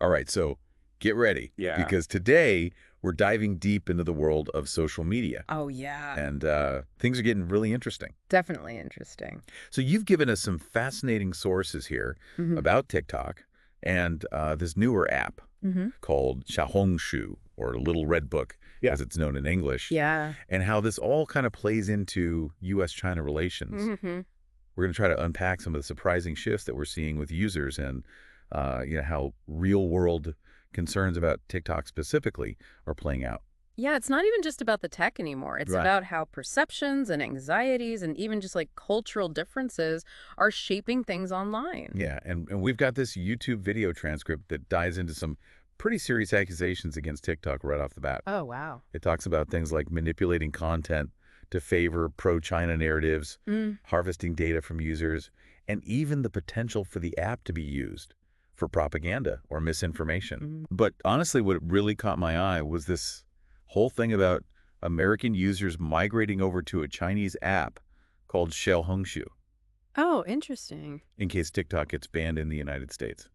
All right, so get ready. Yeah. Because today we're diving deep into the world of social media. Oh, yeah. And things are getting really interesting. Definitely interesting. So you've given us some fascinating sources here about TikTok and this newer app called Xiaohongshu, or Little Red Book, as it's known in English. Yeah. And how this all kind of plays into U.S.-China relations. We're going to try to unpack some of the surprising shifts that we're seeing with users and how real-world concerns about TikTok specifically are playing out. Yeah, it's not even just about the tech anymore. It's about how perceptions and anxieties and even just like cultural differences are shaping things online. Yeah, and we've got this YouTube video transcript that dives into some pretty serious accusations against TikTok right off the bat. Oh, wow. It talks about things like manipulating content to favor pro-China narratives, harvesting data from users, and even the potential for the app to be used for propaganda or misinformation. But honestly, what really caught my eye was this whole thing about American users migrating over to a Chinese app called Xiaohongshu, Oh, interesting. in case TikTok gets banned in the United States.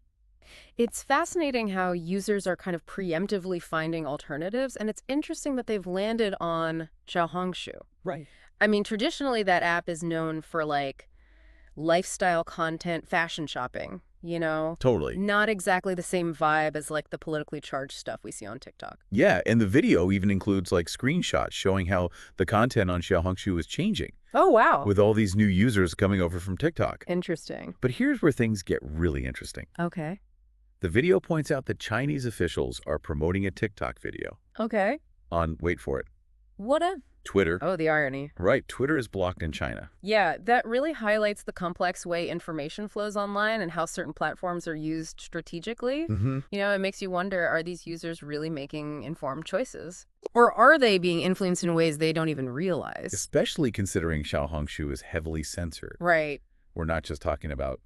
It's fascinating how users are kind of preemptively finding alternatives, and it's interesting that they've landed on Xiaohongshu. Right. I mean, traditionally that app is known for like lifestyle content, fashion shopping, Totally. Not exactly the same vibe as like the politically charged stuff we see on TikTok. Yeah, and the video even includes like screenshots showing how the content on Xiaohongshu is changing Oh, wow. with all these new users coming over from TikTok. Interesting. But here's where things get really interesting. Okay. The video points out that Chinese officials are promoting a TikTok video Okay. on, wait for it, What a... Twitter. Oh, the irony. Right, Twitter is blocked in China. Yeah, that really highlights the complex way information flows online and how certain platforms are used strategically. It makes you wonder, are these users really making informed choices? Or are they being influenced in ways they don't even realize? Especially considering Xiaohongshu is heavily censored. Right. We're not just talking about,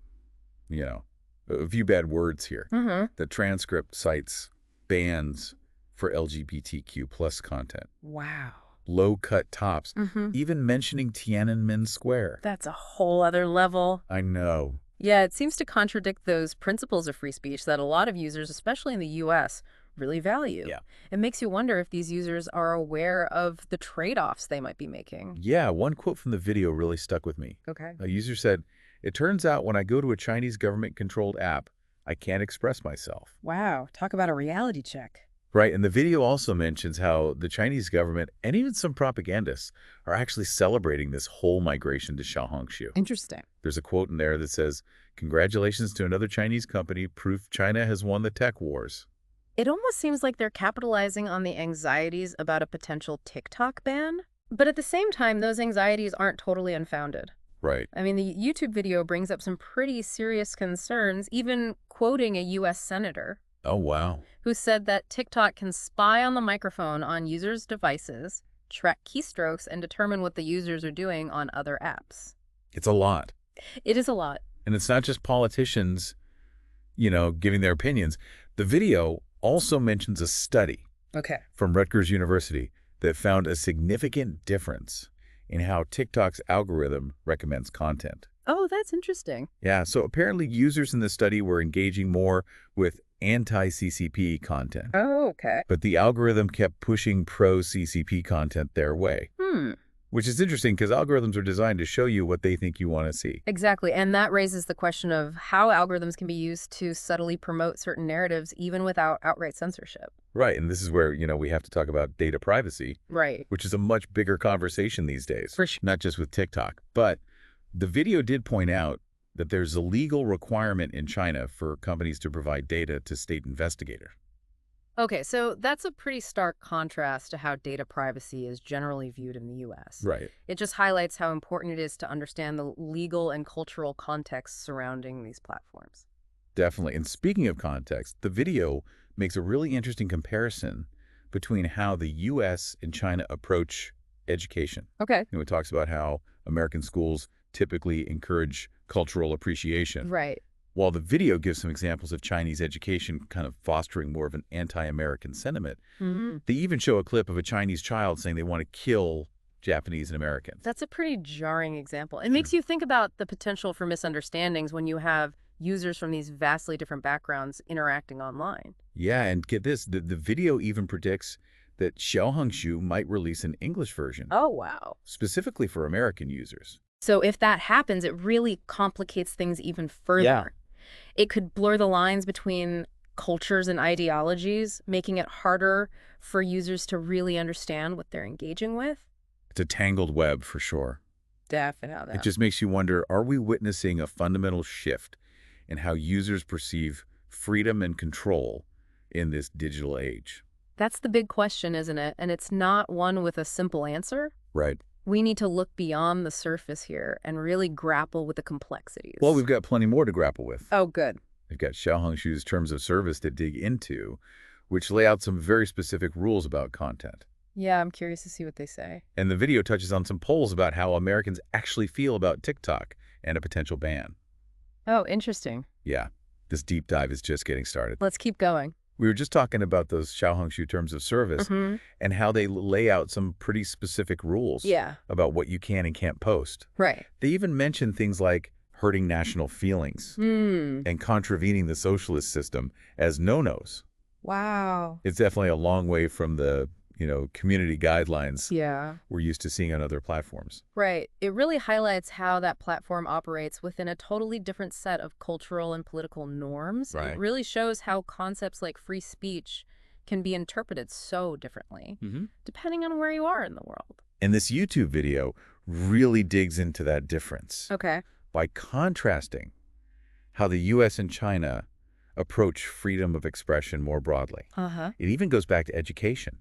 a few bad words here. The transcript cites bans for LGBTQ plus content. Wow. Low-cut tops, even mentioning Tiananmen Square. That's a whole other level. I know. Yeah, it seems to contradict those principles of free speech that a lot of users, especially in the U.S., really value. Yeah. It makes you wonder if these users are aware of the trade-offs they might be making. Yeah, one quote from the video really stuck with me. Okay. A user said, "It turns out when I go to a Chinese government-controlled app, I can't express myself." Wow, talk about a reality check. Right, and the video also mentions how the Chinese government and even some propagandists are actually celebrating this whole migration to Xiaohongshu. Interesting. There's a quote in there that says, "Congratulations to another Chinese company, proof China has won the tech wars." It almost seems like they're capitalizing on the anxieties about a potential TikTok ban. But at the same time, those anxieties aren't totally unfounded. Right. I mean, the YouTube video brings up some pretty serious concerns, even quoting a U.S. senator. Oh, wow. Who said that TikTok can spy on the microphone on users' devices, track keystrokes, and determine what the users are doing on other apps. It's a lot. It is a lot. And it's not just politicians, giving their opinions. The video also mentions a study from Rutgers University that found a significant difference in how TikTok's algorithm recommends content. Oh, that's interesting. Yeah, so apparently users in the study were engaging more with anti-CCP content. Oh, okay. But the algorithm kept pushing pro-CCP content their way. Which is interesting because algorithms are designed to show you what they think you want to see. Exactly. And that raises the question of how algorithms can be used to subtly promote certain narratives even without outright censorship. Right, and this is where, we have to talk about data privacy. Right. Which is a much bigger conversation these days. For sure. Not just with TikTok. But the video did point out that there's a legal requirement in China for companies to provide data to state investigators. Okay, so that's a pretty stark contrast to how data privacy is generally viewed in the U.S. Right. It just highlights how important it is to understand the legal and cultural context surrounding these platforms. Definitely. And speaking of context, the video makes a really interesting comparison between how the U.S. and China approach education. Okay. It talks about how American schools typically encourage cultural appreciation. Right. While the video gives some examples of Chinese education kind of fostering more of an anti-American sentiment, they even show a clip of a Chinese child saying they want to kill Japanese and Americans. That's a pretty jarring example. It makes you think about the potential for misunderstandings when you have users from these vastly different backgrounds interacting online. Yeah, and get this, the video even predicts that Xiaohongshu might release an English version, Oh, wow. specifically for American users. So if that happens, it really complicates things even further. Yeah. It could blur the lines between cultures and ideologies, making it harder for users to really understand what they're engaging with. It's a tangled web for sure. Definitely. It just makes you wonder, are we witnessing a fundamental shift in how users perceive freedom and control in this digital age? That's the big question, isn't it? And it's not one with a simple answer. Right. We need to look beyond the surface here and really grapple with the complexities. Well, we've got plenty more to grapple with. Oh, good. We've got Xiaohongshu's terms of service to dig into, which lay out some very specific rules about content. Yeah, I'm curious to see what they say. And the video touches on some polls about how Americans actually feel about TikTok and a potential ban. Oh, interesting. Yeah, this deep dive is just getting started. Let's keep going. We were just talking about those Xiaohongshu terms of service and how they lay out some pretty specific rules about what you can and can't post. Right. They even mention things like hurting national feelings and contravening the socialist system as no-nos. Wow. It's definitely a long way from the, community guidelines we're used to seeing on other platforms. Right. It really highlights how that platform operates within a totally different set of cultural and political norms. Right. It really shows how concepts like free speech can be interpreted so differently, depending on where you are in the world. And this YouTube video really digs into that difference. Okay. By contrasting how the U.S. and China approach freedom of expression more broadly. It even goes back to education.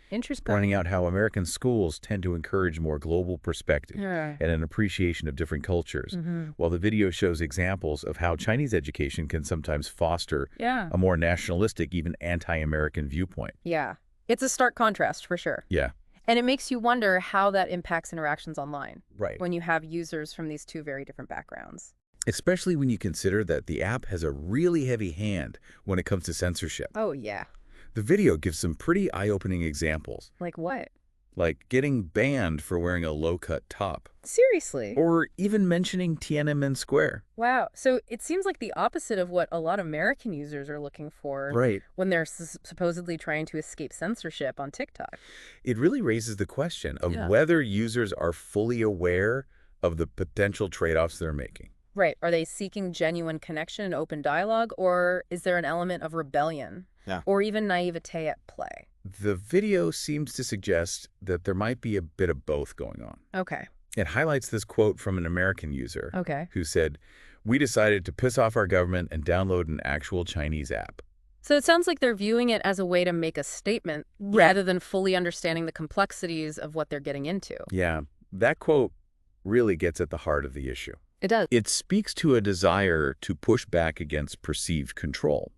Interesting. Pointing out how American schools tend to encourage more global perspective and an appreciation of different cultures, while the video shows examples of how Chinese education can sometimes foster a more nationalistic, even anti-American viewpoint. Yeah. It's a stark contrast, for sure. Yeah. And it makes you wonder how that impacts interactions online. Right. When you have users from these two very different backgrounds. Especially when you consider that the app has a really heavy hand when it comes to censorship. Oh, yeah. The video gives some pretty eye-opening examples. Like what? Like getting banned for wearing a low-cut top. Seriously? Or even mentioning Tiananmen Square. Wow. So it seems like the opposite of what a lot of American users are looking for when they're supposedly trying to escape censorship on TikTok. It really raises the question of whether users are fully aware of the potential trade-offs they're making. Right. Are they seeking genuine connection and open dialogue, or is there an element of rebellion? Or even naivete at play? The video seems to suggest that there might be a bit of both going on. Okay. It highlights this quote from an American user who said, "We decided to piss off our government and download an actual Chinese app." So it sounds like they're viewing it as a way to make a statement rather than fully understanding the complexities of what they're getting into. Yeah, that quote really gets at the heart of the issue. It does. It speaks to a desire to push back against perceived control.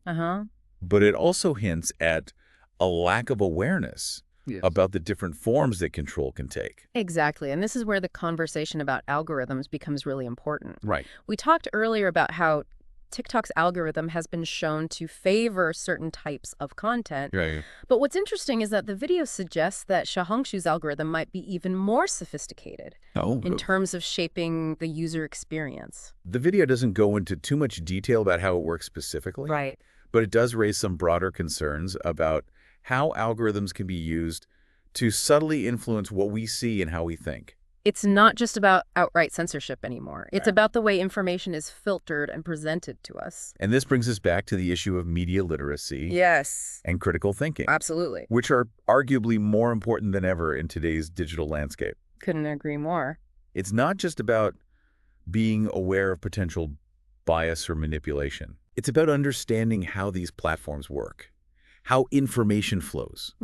But it also hints at a lack of awareness about the different forms that control can take. Exactly. And this is where the conversation about algorithms becomes really important. Right. We talked earlier about how TikTok's algorithm has been shown to favor certain types of content. Right. But what's interesting is that the video suggests that Xiaohongshu's algorithm might be even more sophisticated in terms of shaping the user experience. The video doesn't go into too much detail about how it works specifically. Right. But it does raise some broader concerns about how algorithms can be used to subtly influence what we see and how we think. It's not just about outright censorship anymore. It's about the way information is filtered and presented to us. And this brings us back to the issue of media literacy and critical thinking. Absolutely. Which are arguably more important than ever in today's digital landscape. Couldn't agree more. It's not just about being aware of potential bias or manipulation. It's about understanding how these platforms work, how information flows,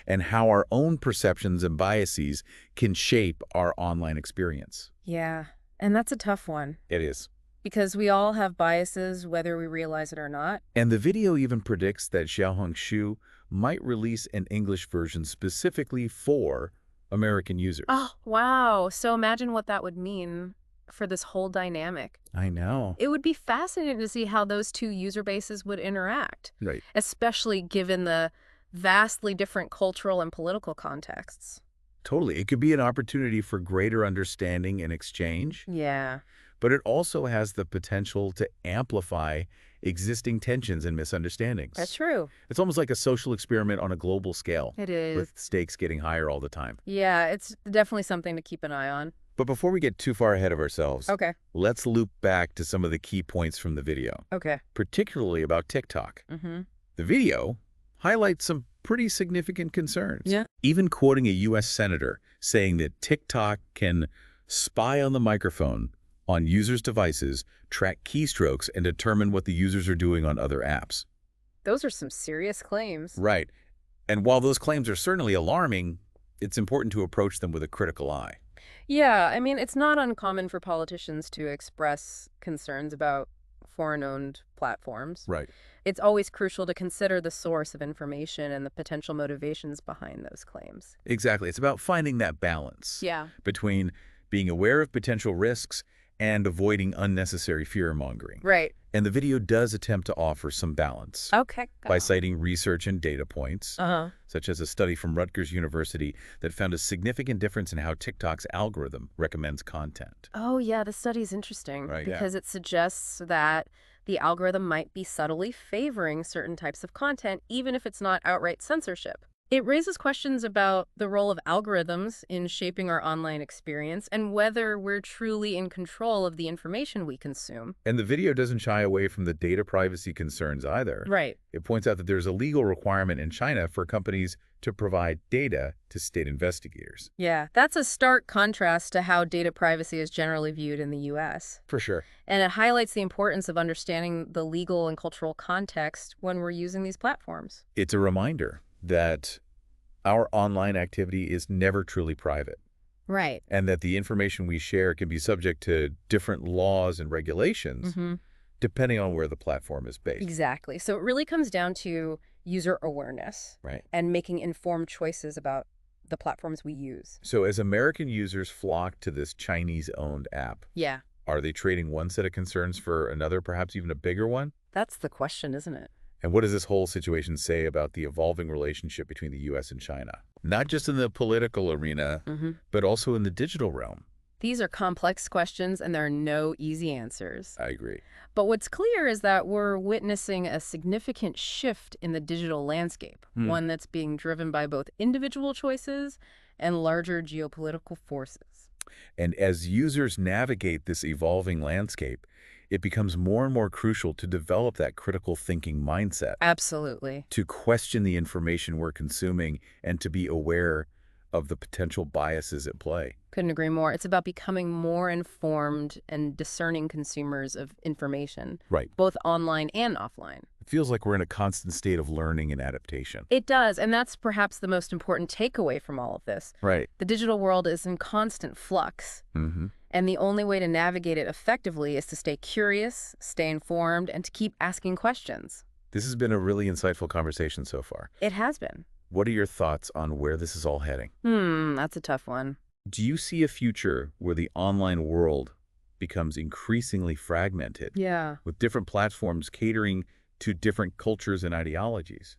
and how our own perceptions and biases can shape our online experience. Yeah, and that's a tough one. It is. Because we all have biases, whether we realize it or not. And the video even predicts that Xiaohongshu might release an English version specifically for American users. Oh, wow. So imagine what that would mean for this whole dynamic. I know. It would be fascinating to see how those two user bases would interact. Right. Especially given the vastly different cultural and political contexts. Totally. It could be an opportunity for greater understanding and exchange. Yeah. but it also has the potential to amplify existing tensions and misunderstandings. That's true. It's almost like a social experiment on a global scale, It is. with stakes getting higher all the time. Yeah, it's definitely something to keep an eye on. But before we get too far ahead of ourselves, Okay. let's loop back to some of the key points from the video, Okay. particularly about TikTok. Mm-hmm. The video highlights some pretty significant concerns. Yeah. Even quoting a U.S. senator saying that TikTok can spy on the microphone on users' devices, track keystrokes, and determine what the users are doing on other apps. Those are some serious claims. Right. And while those claims are certainly alarming, it's important to approach them with a critical eye. Yeah, I mean, it's not uncommon for politicians to express concerns about foreign-owned platforms. Right. It's always crucial to consider the source of information and the potential motivations behind those claims. Exactly. It's about finding that balance Yeah. between being aware of potential risks and avoiding unnecessary fear-mongering. Right. And the video does attempt to offer some balance Okay. by citing research and data points, Uh-huh. such as a study from Rutgers University that found a significant difference in how TikTok's algorithm recommends content. Oh, yeah, the study's interesting Right, yeah. because it suggests that the algorithm might be subtly favoring certain types of content, even if it's not outright censorship. It raises questions about the role of algorithms in shaping our online experience and whether we're truly in control of the information we consume. And the video doesn't shy away from the data privacy concerns either. Right. It points out that there's a legal requirement in China for companies to provide data to state investigators. Yeah, that's a stark contrast to how data privacy is generally viewed in the U.S. For sure. And it highlights the importance of understanding the legal and cultural context when we're using these platforms. It's a reminder that our online activity is never truly private, Right. and that the information we share can be subject to different laws and regulations depending on where the platform is based. Exactly. So it really comes down to user awareness Right. and making informed choices about the platforms we use. So as American users flock to this Chinese-owned app, Yeah. are they trading one set of concerns for another, perhaps even a bigger one? That's the question, isn't it? And what does this whole situation say about the evolving relationship between the U.S. and China? Not just in the political arena, but also in the digital realm. These are complex questions, and there are no easy answers. I agree. But what's clear is that we're witnessing a significant shift in the digital landscape, one that's being driven by both individual choices and larger geopolitical forces. And as users navigate this evolving landscape, it becomes more and more crucial to develop that critical thinking mindset, Absolutely. to question the information we're consuming, and to be aware of the potential biases at play. Couldn't agree more. It's about becoming more informed and discerning consumers of information, Right. both online and offline. It feels like we're in a constant state of learning and adaptation. It does, and that's perhaps the most important takeaway from all of this. Right. The digital world is in constant flux, and the only way to navigate it effectively is to stay curious, stay informed, and to keep asking questions. This has been a really insightful conversation so far. It has been. What are your thoughts on where this is all heading? That's a tough one. Do you see a future where the online world becomes increasingly fragmented, Yeah. with different platforms catering to different cultures and ideologies?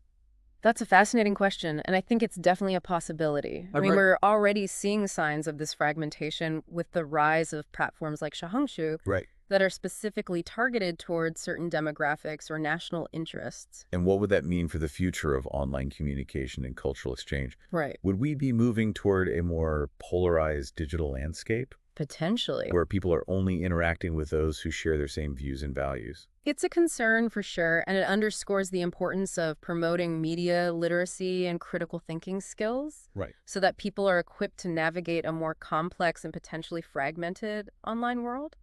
That's a fascinating question, and I think it's definitely a possibility. I mean, we're already seeing signs of this fragmentation with the rise of platforms like Xiaohongshu Right. that are specifically targeted towards certain demographics or national interests. And what would that mean for the future of online communication and cultural exchange? Right. Would we be moving toward a more polarized digital landscape, Potentially. where people are only interacting with those who share their same views and values? It's a concern for sure, and it underscores the importance of promoting media literacy and critical thinking skills Right. so that people are equipped to navigate a more complex and potentially fragmented online world.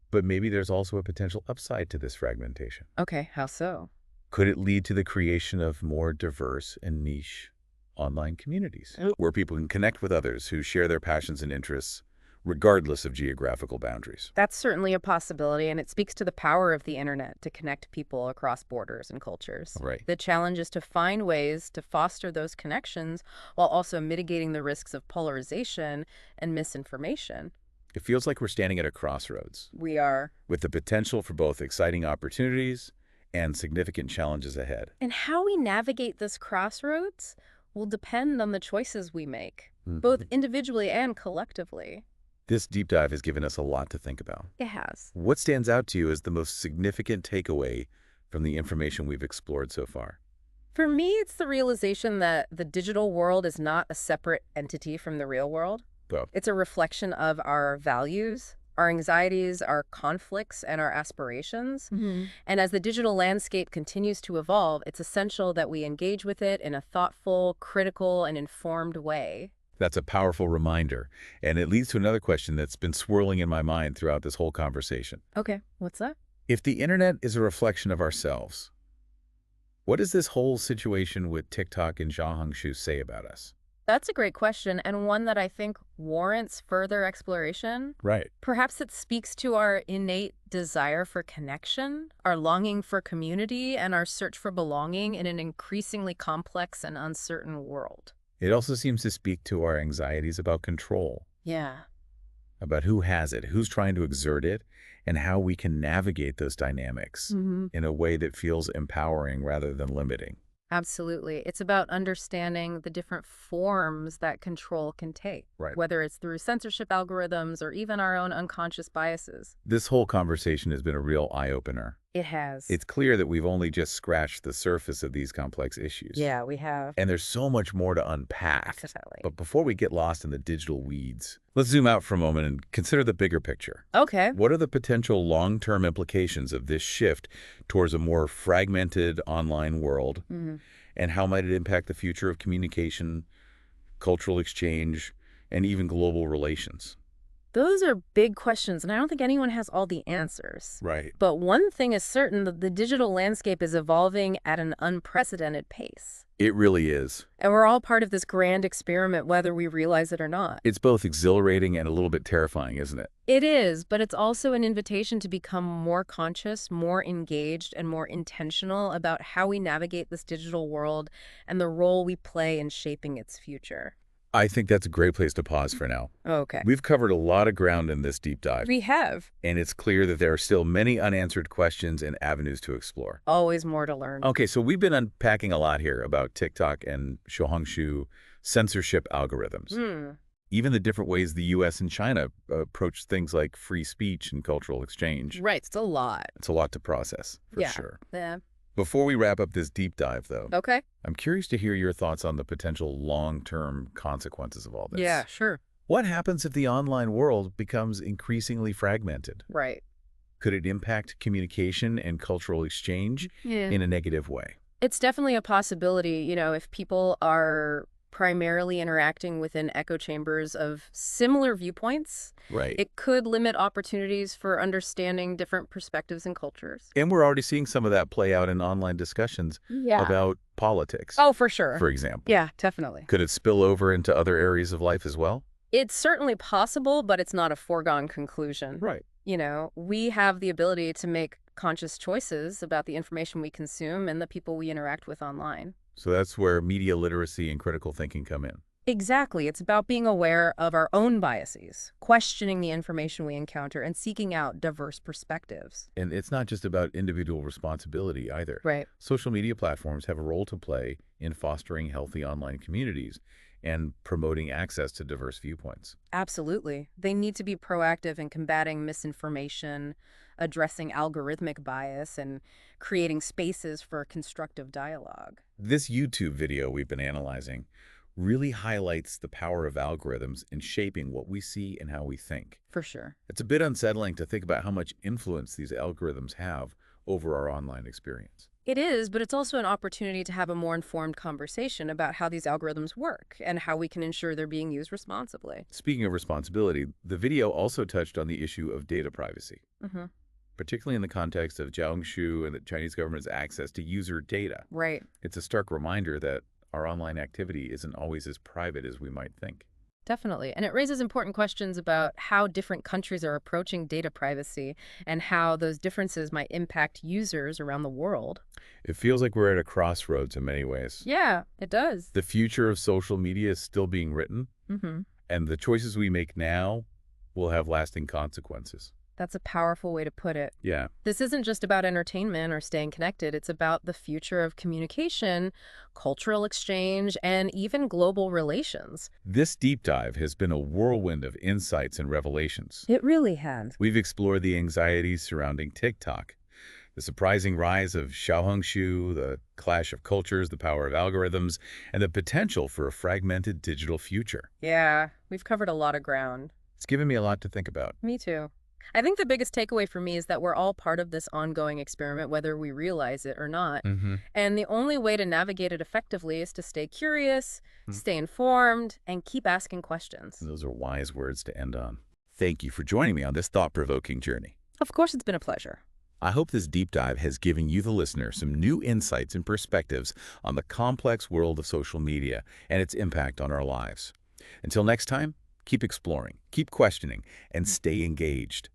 But maybe there's also a potential upside to this fragmentation. Okay, how so? Could it lead to the creation of more diverse and niche online communities, where people can connect with others who share their passions and interests, regardless of geographical boundaries? That's certainly a possibility, and it speaks to the power of the internet to connect people across borders and cultures. Right. The challenge is to find ways to foster those connections while also mitigating the risks of polarization and misinformation. It feels like we're standing at a crossroads, We are. with the potential for both exciting opportunities and significant challenges ahead. And how we navigate this crossroads will depend on the choices we make, both individually and collectively. This deep dive has given us a lot to think about. It has. What stands out to you as the most significant takeaway from the information we've explored so far? For me, it's the realization that the digital world is not a separate entity from the real world. Well, It's a reflection of our values, our anxieties, our conflicts, and our aspirations. And as the digital landscape continues to evolve, it's essential that we engage with it in a thoughtful, critical, and informed way. that's a powerful reminder, and it leads to another question that's been swirling in my mind throughout this whole conversation. Okay, what's that? If the internet is a reflection of ourselves, what does this whole situation with TikTok and Xiaohongshu say about us? That's a great question, and one that I think warrants further exploration. Right. Perhaps it speaks to our innate desire for connection, our longing for community, and our search for belonging in an increasingly complex and uncertain world. It also seems to speak to our anxieties about control, Yeah. about who has it, who's trying to exert it, and how we can navigate those dynamics in a way that feels empowering rather than limiting. Absolutely. It's about understanding the different forms that control can take, Right. whether it's through censorship algorithms or even our own unconscious biases. This whole conversation has been a real eye-opener. It has. It's clear that we've only just scratched the surface of these complex issues. Yeah, we have. And there's so much more to unpack. Definitely. But before we get lost in the digital weeds, let's zoom out for a moment and consider the bigger picture. Okay. What are the potential long-term implications of this shift towards a more fragmented online world? And how might it impact the future of communication, cultural exchange, and even global relations? Those are big questions, and I don't think anyone has all the answers. Right. But one thing is certain, that the digital landscape is evolving at an unprecedented pace. It really is. And we're all part of this grand experiment, whether we realize it or not. It's both exhilarating and a little bit terrifying, isn't it? It is, but it's also an invitation to become more conscious, more engaged, and more intentional about how we navigate this digital world and the role we play in shaping its future. I think that's a great place to pause for now. Okay. We've covered a lot of ground in this deep dive, We have. and it's clear that there are still many unanswered questions and avenues to explore. Always more to learn. Okay, so we've been unpacking a lot here about TikTok and Xiaohongshu censorship algorithms. Even the different ways the U.S. and China approach things like free speech and cultural exchange. Right, it's a lot. It's a lot to process, for Yeah. sure. Yeah. Before we wrap up this deep dive, though, Okay. I'm curious to hear your thoughts on the potential long-term consequences of all this. Yeah, sure. What happens if the online world becomes increasingly fragmented? Right. Could it impact communication and cultural exchange Yeah. in a negative way? It's definitely a possibility, if people are primarily interacting within echo chambers of similar viewpoints. Right. It could limit opportunities for understanding different perspectives and cultures. And we're already seeing some of that play out in online discussions about politics, Oh, for sure. for example. Yeah, definitely. Could it spill over into other areas of life as well? It's certainly possible, but it's not a foregone conclusion. Right. We have the ability to make conscious choices about the information we consume and the people we interact with online. So that's where media literacy and critical thinking come in. Exactly. It's about being aware of our own biases, questioning the information we encounter, and seeking out diverse perspectives. And it's not just about individual responsibility either. Right. Social media platforms have a role to play in fostering healthy online communities and promoting access to diverse viewpoints. Absolutely. They need to be proactive in combating misinformation, addressing algorithmic bias, and creating spaces for constructive dialogue. This YouTube video we've been analyzing really highlights the power of algorithms in shaping what we see and how we think. For sure. It's a bit unsettling to think about how much influence these algorithms have over our online experience. It is, but it's also an opportunity to have a more informed conversation about how these algorithms work and how we can ensure they're being used responsibly. Speaking of responsibility, the video also touched on the issue of data privacy, particularly in the context of Xiaohongshu and the Chinese government's access to user data. Right. It's a stark reminder that our online activity isn't always as private as we might think. Definitely. And it raises important questions about how different countries are approaching data privacy and how those differences might impact users around the world. It feels like we're at a crossroads in many ways. Yeah, it does. The future of social media is still being written, and the choices we make now will have lasting consequences. That's a powerful way to put it. Yeah. This isn't just about entertainment or staying connected. It's about the future of communication, cultural exchange, and even global relations. This deep dive has been a whirlwind of insights and revelations. It really has. We've explored the anxieties surrounding TikTok, the surprising rise of Xiaohongshu, the clash of cultures, the power of algorithms, and the potential for a fragmented digital future. Yeah, we've covered a lot of ground. It's given me a lot to think about. Me too. I think the biggest takeaway for me is that we're all part of this ongoing experiment, whether we realize it or not. Mm-hmm. And the only way to navigate it effectively is to stay curious, stay informed, and keep asking questions. Those are wise words to end on. Thank you for joining me on this thought-provoking journey. Of course, it's been a pleasure. I hope this deep dive has given you, the listener, some new insights and perspectives on the complex world of social media and its impact on our lives. Until next time, keep exploring, keep questioning, and stay engaged.